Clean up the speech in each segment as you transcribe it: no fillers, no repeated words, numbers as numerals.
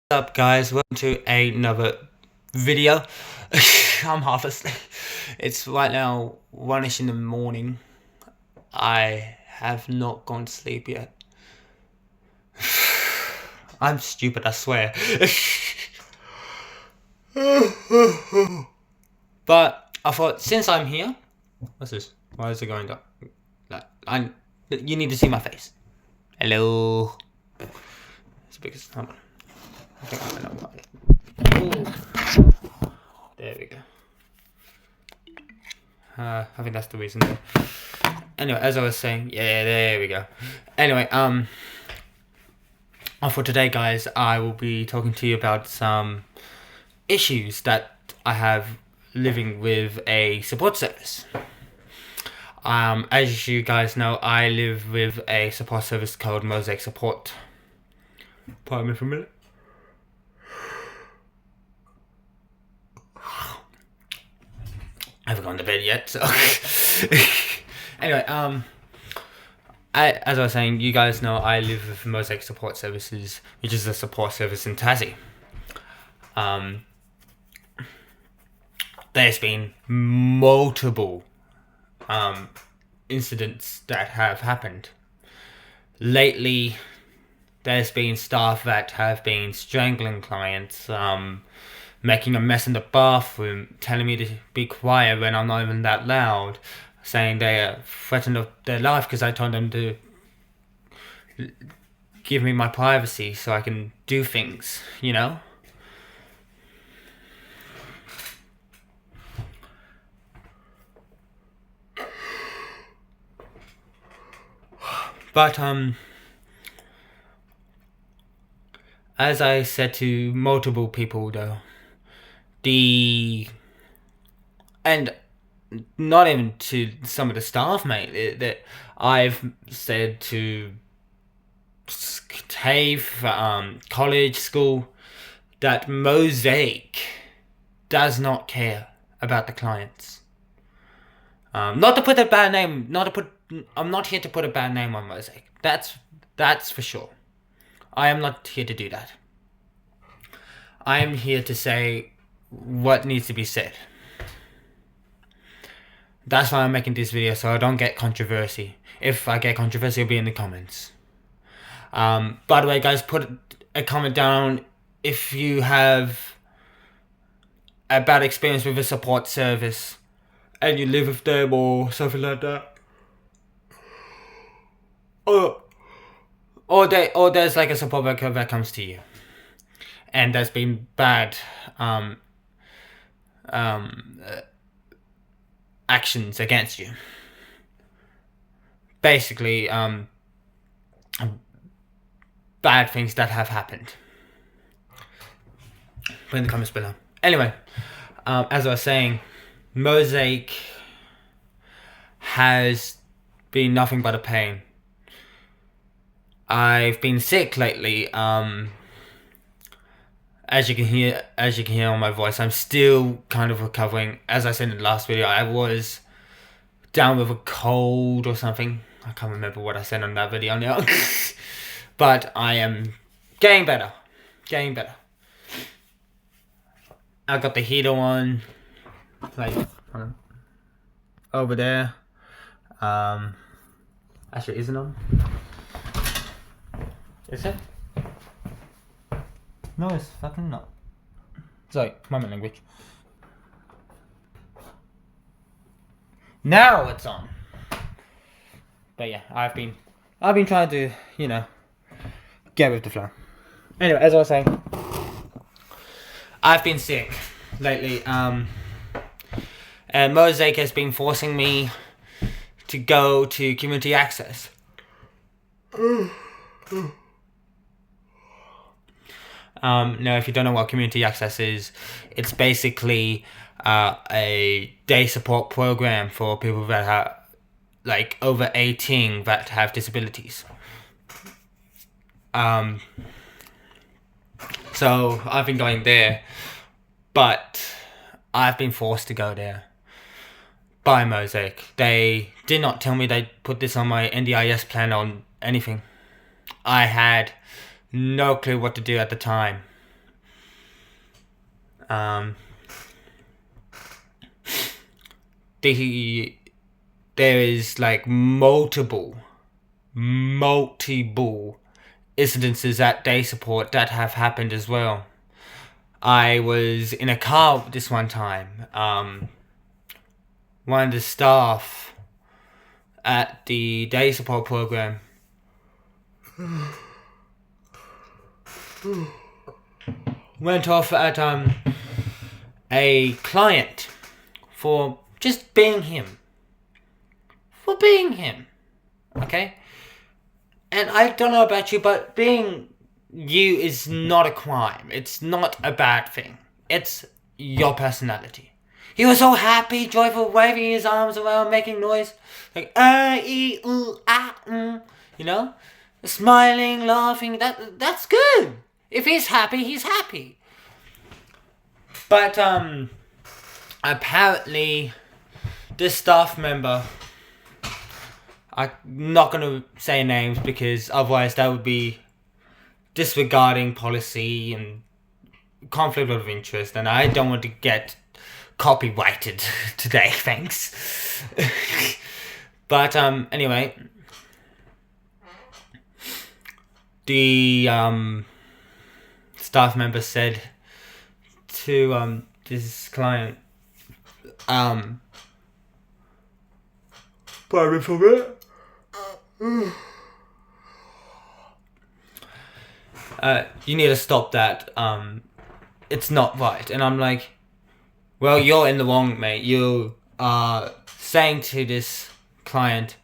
What's up, guys? Welcome to another video. I'm half asleep. It's right now 1ish in the morning. I have not gone to sleep yet. I'm stupid, I swear. But I thought, since I'm here, what's this? Why is it going down? You need to see my face. Hello. It's because hold on. I think I know about it. There we go. I think that's the reason. Anyway, as I was saying, yeah, there we go. Anyway, for today, guys, I will be talking to you about some issues that I have living with a support service. As you guys know, I live with a support service called Mosaic Support. Pardon me for a minute. I haven't gone to bed yet, so anyway, as I was saying, you guys know I live with Mosaic Support Services, which is a support service in Tassie. There's been multiple incidents that have happened. Lately, there's been staff that have been strangling clients, making a mess in the bathroom, telling me to be quiet when I'm not even that loud, saying they are threatened of their life because I told them to give me my privacy so I can do things, you know? But, as I said to multiple people though, and not even to some of the staff, mate, that I've said to TAFE, college, school, that Mosaic does not care about the clients. Not to put a bad name, I'm not here to put a bad name on Mosaic. That's for sure. I am not here to do that. I am here to say what needs to be said. That's why I'm making this video, so I don't get controversy. If I get controversy, it'll be in the comments. By the way, guys, put a comment down if you have a bad experience with a support service and you live with them or something like that. Or there's like a support worker that comes to you and there's been bad actions against you. Basically, bad things that have happened. Put in the comments below. Anyway, as I was saying, Mosaic has been nothing but a pain. I've been sick lately. As you can hear on my voice, I'm still kind of recovering. As I said in the last video, I was down with a cold or something. I can't remember what I said on that video now. But I am getting better. I got the heater on, like over there. Actually, is it on? Is it? No, it's fucking not. Sorry, my language. Now it's on. But yeah, I've been trying to, get with the flow. Anyway, as I was saying, I've been sick lately, and Mosaic has been forcing me to go to community access. Now, if you don't know what community access is, it's basically a day support program for people that are like over 18 that have disabilities. So I've been going there, but I've been forced to go there by Mosaic. They did not tell me they put this on my NDIS plan or anything. I had no clue what to do at the time. Um, there is like multiple incidences at day support that have happened as well. I was in a car this one time. One of the staff at the day support program went off at a client for just being him. For being him. Okay? And I don't know about you, but being you is not a crime. It's not a bad thing. It's your personality. He was so happy, joyful, waving his arms around, making noise. Like, e, you know? Smiling, laughing. That's good. If he's happy, he's happy. But, apparently, this staff member, I'm not going to say names because otherwise that would be disregarding policy and conflict of interest, and I don't want to get copyrighted today, thanks. But, anyway, the, staff member said to, this client, pardon for it. You need to stop that. It's not right. And I'm like, well, you're in the wrong, mate. You are saying to this client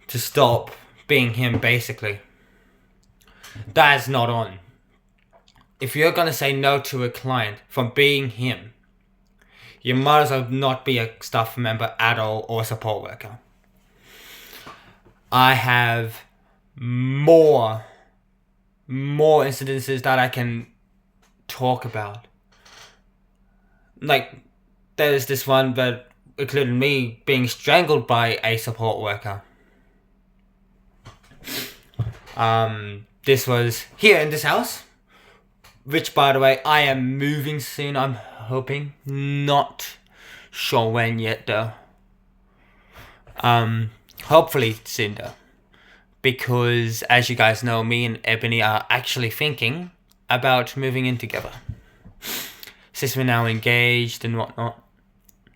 to stop being him, basically. That is not on. If you're gonna say no to a client from being him, you might as well not be a staff member at all or a support worker. I have more incidences that I can talk about. Like, there's this one that included me being strangled by a support worker. This was here in this house, which, by the way, I am moving soon, I'm hoping. Not sure when yet, though. Hopefully soon, though. Because, as you guys know, me and Ebony are actually thinking about moving in together. Since we're now engaged and whatnot.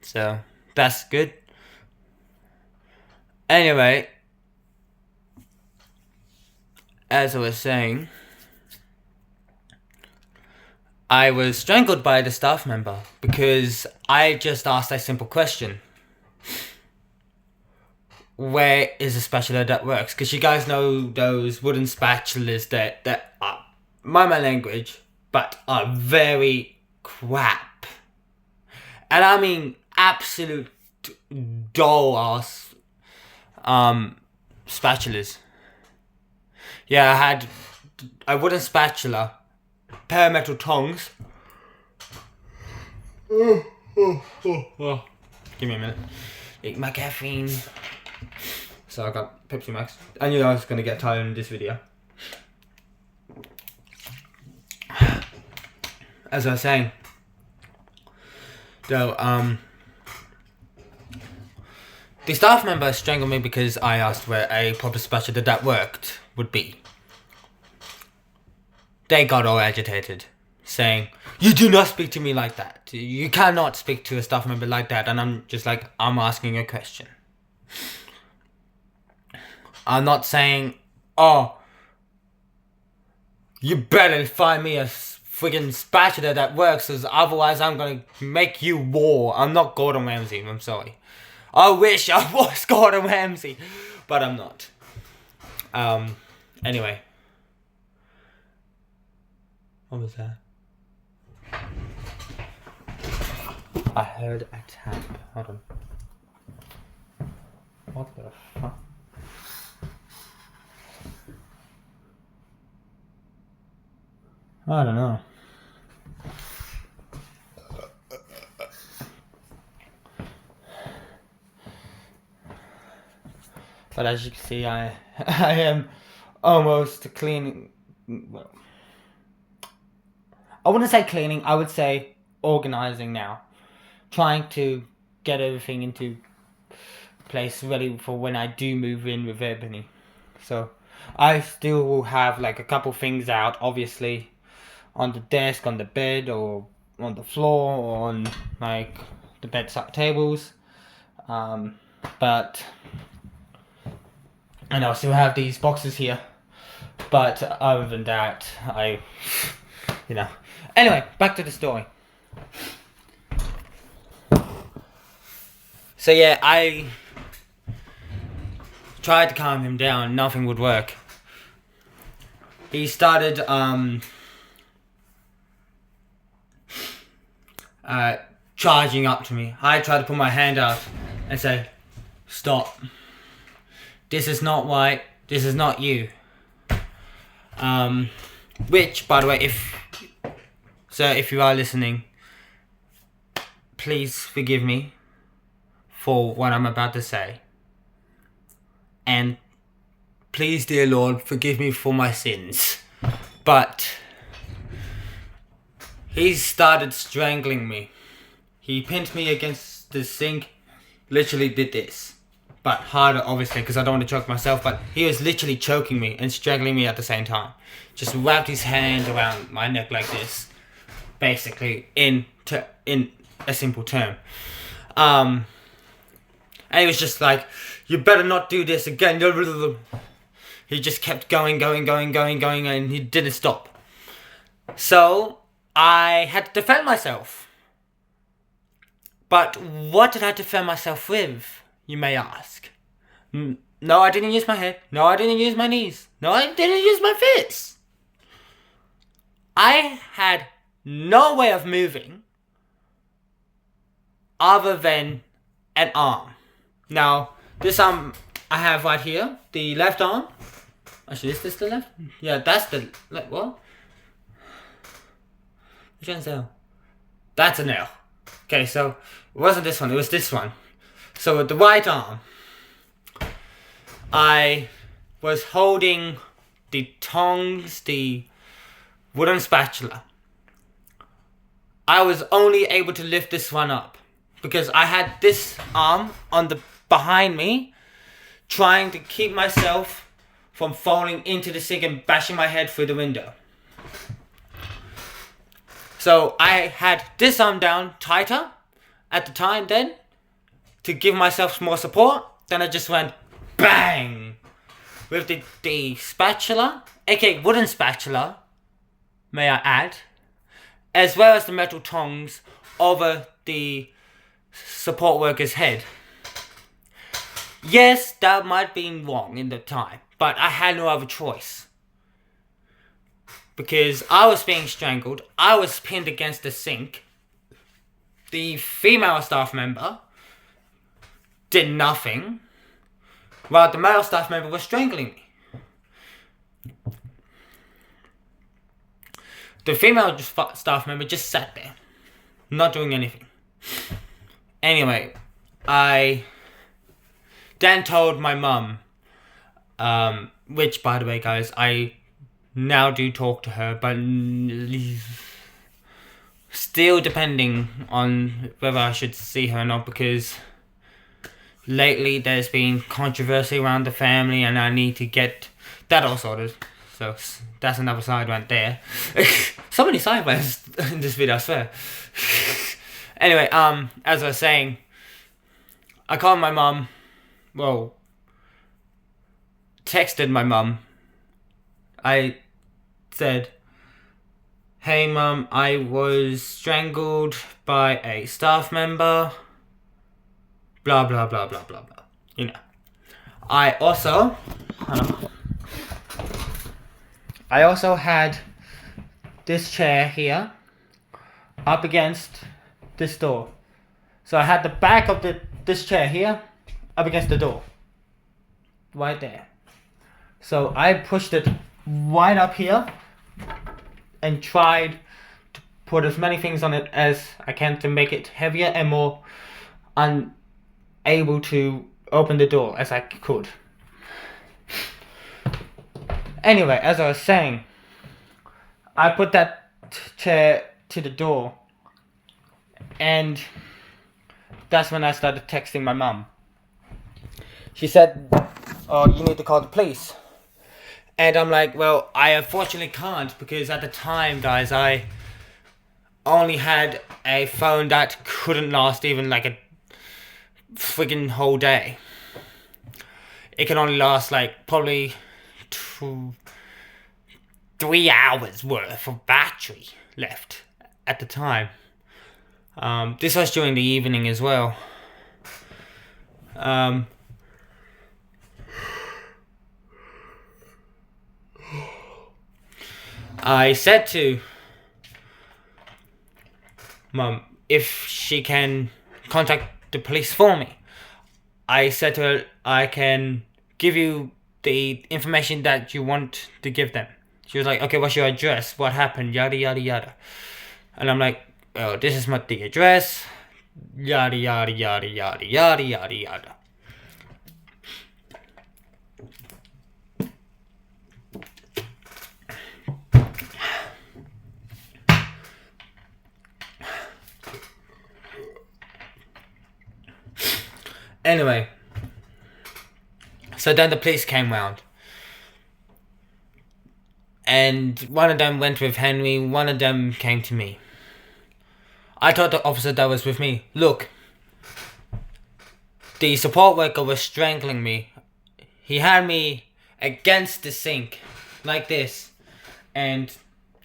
So, that's good. Anyway, as I was saying, I was strangled by the staff member because I just asked a simple question. Where is the spatula that works? Because you guys know those wooden spatulas that are, my language, but are very crap. And I mean absolute dull ass spatulas. Yeah, I had a wooden spatula, pair of metal tongs. Give me a minute. Eat my caffeine. So I got Pepsi Max. I knew I was going to get tired in this video. As I was saying, though, the staff member strangled me because I asked where a proper spatula that worked would be. They got all agitated, saying, "You do not speak to me like that. You cannot speak to a staff member like that." And I'm just like, I'm asking a question. I'm not saying, oh, you better find me a friggin' spatula that works, cause otherwise I'm gonna make you war. I'm not Gordon Ramsay, I'm sorry. I wish I was Gordon Ramsay, but I'm not. Anyway. What was that? I heard a tap. Hold on. What the fuck? I don't know. But as you can see, I am almost cleaning. Well, I wouldn't say cleaning, I would say organizing now. Trying to get everything into place ready for when I do move in with Ebony. So I still will have like a couple things out, obviously, on the desk, on the bed, or on the floor, or on like the bedside tables. But and I'll still have these boxes here. But other than that, Anyway, back to the story. So yeah, I tried to calm him down. Nothing would work. He started charging up to me. I tried to put my hand out and say, "Stop. This is not white. This is not you." Which, by the way, if you are listening, please forgive me for what I'm about to say. And please, dear Lord, forgive me for my sins. But he started strangling me. He pinned me against the sink, literally did this. But harder, obviously, because I don't want to choke myself. But he was literally choking me and strangling me at the same time. Just wrapped his hand around my neck like this. Basically, in a simple term. And he was just like, "You better not do this again." He just kept going, and he didn't stop. So, I had to defend myself. But what did I defend myself with, you may ask? No, I didn't use my head. No, I didn't use my knees. No, I didn't use my fists. I had no way of moving other than an arm. Now, this arm I have right here, the left arm. Actually, is this the left? Yeah, that's the left. What? Which one's L? That's an L. Okay, so it wasn't this one, it was this one. So with the right arm, I was holding the tongs, the wooden spatula. I was only able to lift this one up because I had this arm on the behind me, trying to keep myself from falling into the sink and bashing my head through the window. So I had this arm down tighter at the time then to give myself more support. Then I just went bang with the spatula, aka wooden spatula, may I add, as well as the metal tongs over the support worker's head. Yes, that might have been wrong in the time, but I had no other choice. Because I was being strangled, I was pinned against the sink. The female staff member did nothing, while the male staff member was strangling me. The female staff member just sat there, not doing anything. Anyway, I then told my mum, which, by the way, guys, I now do talk to her, but still depending on whether I should see her or not, because lately there's been controversy around the family and I need to get that all sorted. So that's another side right there. So many sideways in this video, I swear. Anyway, as I was saying, I called my mum, texted my mum. I said, "Hey mum, I was strangled by a staff member, blah blah blah blah blah blah." You know. I also had this chair here up against this door. So I had the back of this chair here up against the door. Right there. So I pushed it right up here and tried to put as many things on it as I can to make it heavier and more unable to open the door as I could. Anyway, as I was saying, I put that to the door, and that's when I started texting my mum. She said, "Oh, you need to call the police." And I'm like, well, I unfortunately can't, because at the time, guys, I only had a phone that couldn't last even like a friggin' whole day. It can only last like probably 3 hours worth of battery left at the time. This was during the evening as well. I said to Mum if she can contact the police for me. I said to her, I can give you the information that you want to give them. She was like, okay, what's your address? What happened? Yada, yada, yada. And I'm like, oh, this is the address. Yada, yada, yada, yada, yada, yada, yada. Anyway, so then the police came round. And one of them went with Henry, one of them came to me. I told the officer that was with me, look, the support worker was strangling me. He had me against the sink, like this. And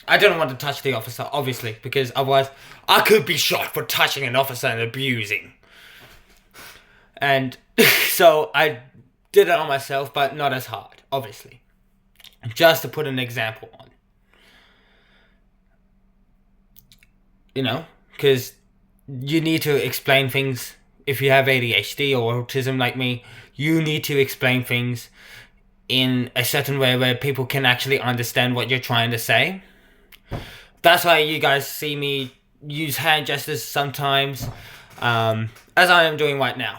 I didn't want to touch the officer, obviously, because otherwise I could be shot for touching an officer and abusing. And so I did it on myself, but not as hard, obviously. Just to put an example on. You know, because you need to explain things. If you have ADHD or autism like me, you need to explain things in a certain way where people can actually understand what you're trying to say. That's why you guys see me use hand gestures sometimes, as I am doing right now.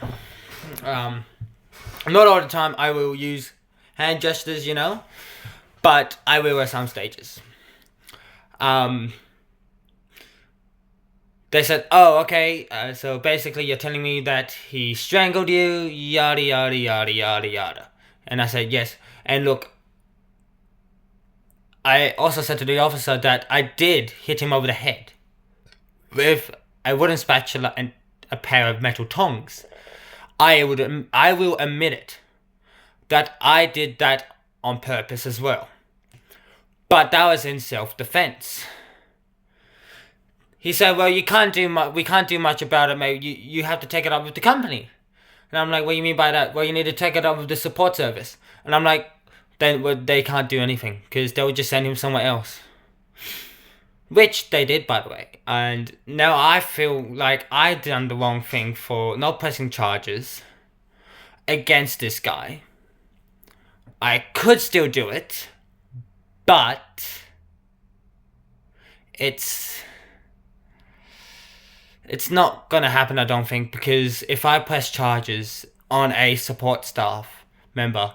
Not all the time I will use hand gestures, you know, but I will at some stages. They said, oh, okay, so basically you're telling me that he strangled you, yada, yada, yada, yada, yada. And I said, yes. And look, I also said to the officer that I did hit him over the head with a wooden spatula and a pair of metal tongs. I will admit it, that I did that on purpose as well. But that was in self-defense. He said, well, we can't do much about it, mate. You have to take it up with the company. And I'm like, what do you mean by that? Well, you need to take it up with the support service. And I'm like, then they can't do anything, because they would just send him somewhere else. Which they did, by the way. And now I feel like I done the wrong thing for not pressing charges against this guy. I could still do it, but it's not gonna happen, I don't think, because if I press charges on a support staff member,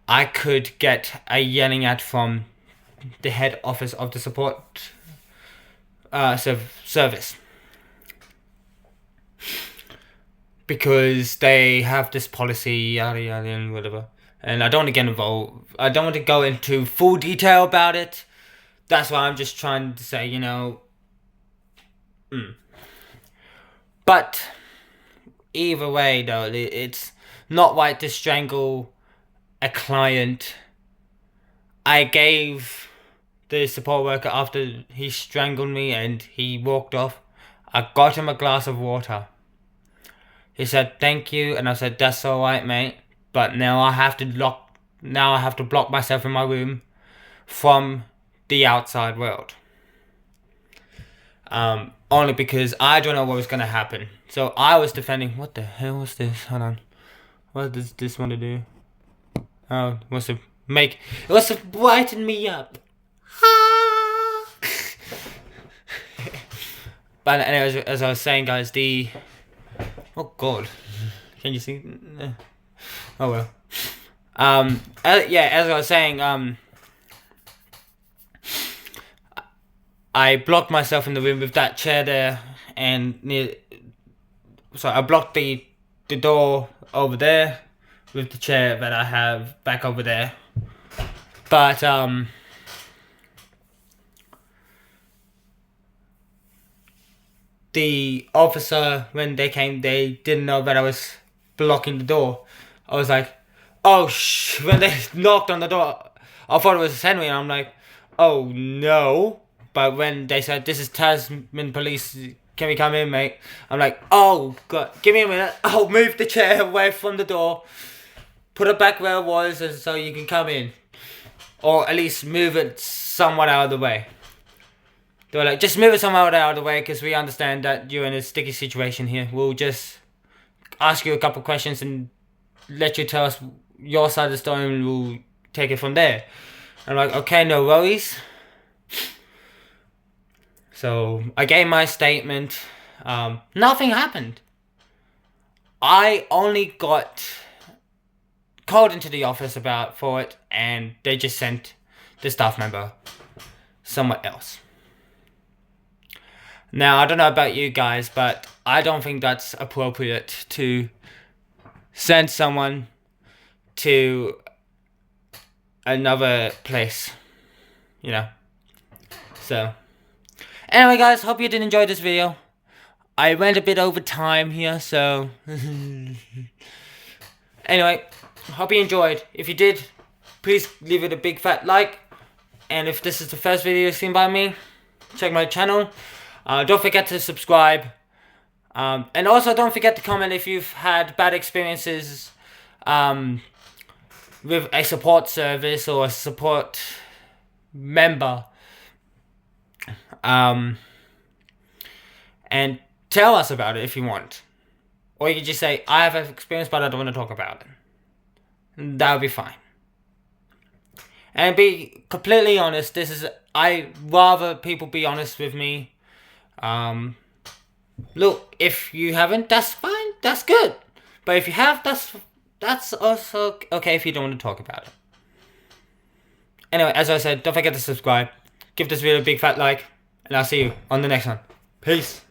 I could get a yelling at from the head office of the support service, because they have this policy, yada yada and whatever. And I don't want to get involved. I don't want to go into full detail about it. That's why I'm just trying to say, you know. But either way, though, it's not right to strangle a client. I gave the support worker, after he strangled me and he walked off, I got him a glass of water. He said thank you, and I said that's alright, mate. But now I have to block myself in my room from the outside world. Only because I don't know what was gonna happen. So I was defending. What the hell was this? Hold on. What does this want to do? Oh, it wants to brighten me up. But anyways, as I was saying, guys, oh god, can you see? Oh well. As I was saying, I blocked myself in the room with that chair there, and I blocked the door over there with the chair that I have back over there. But the officer, when they came, they didn't know that I was blocking the door. I was like, oh when they knocked on the door, I thought it was Henry, and I'm like, oh no. But when they said, this is Tasman Police, can we come in, mate? I'm like, oh god, give me a minute. I'll move the chair away from the door, put it back where it was, and so you can come in. Or at least move it somewhat out of the way. They were like, just move it somewhat out of the way, because we understand that you're in a sticky situation here. We'll just ask you a couple questions and let you tell us your side of the story, and we'll take it from there. I'm like, okay, no worries. So I gave my statement. Nothing happened. I only got called into the office for it, and they just sent the staff member somewhere else. Now, I don't know about you guys, but I don't think that's appropriate to send someone to another place, you know. So anyway, guys, hope you did enjoy this video. I went a bit over time here, so anyway, hope you enjoyed. If you did, please leave it a big fat like. And if this is the first video you've seen by me, check my channel. Don't forget to subscribe. And also don't forget to comment if you've had bad experiences with a support service or a support member. And tell us about it if you want. Or you can just say, I have an experience but I don't want to talk about it. That would be fine. And be completely honest, I rather people be honest with me. Look, if you haven't, that's fine, that's good. But if you have, that's also okay if you don't want to talk about it. Anyway, as I said, don't forget to subscribe. Give this video a big fat like. And I'll see you on the next one. Peace.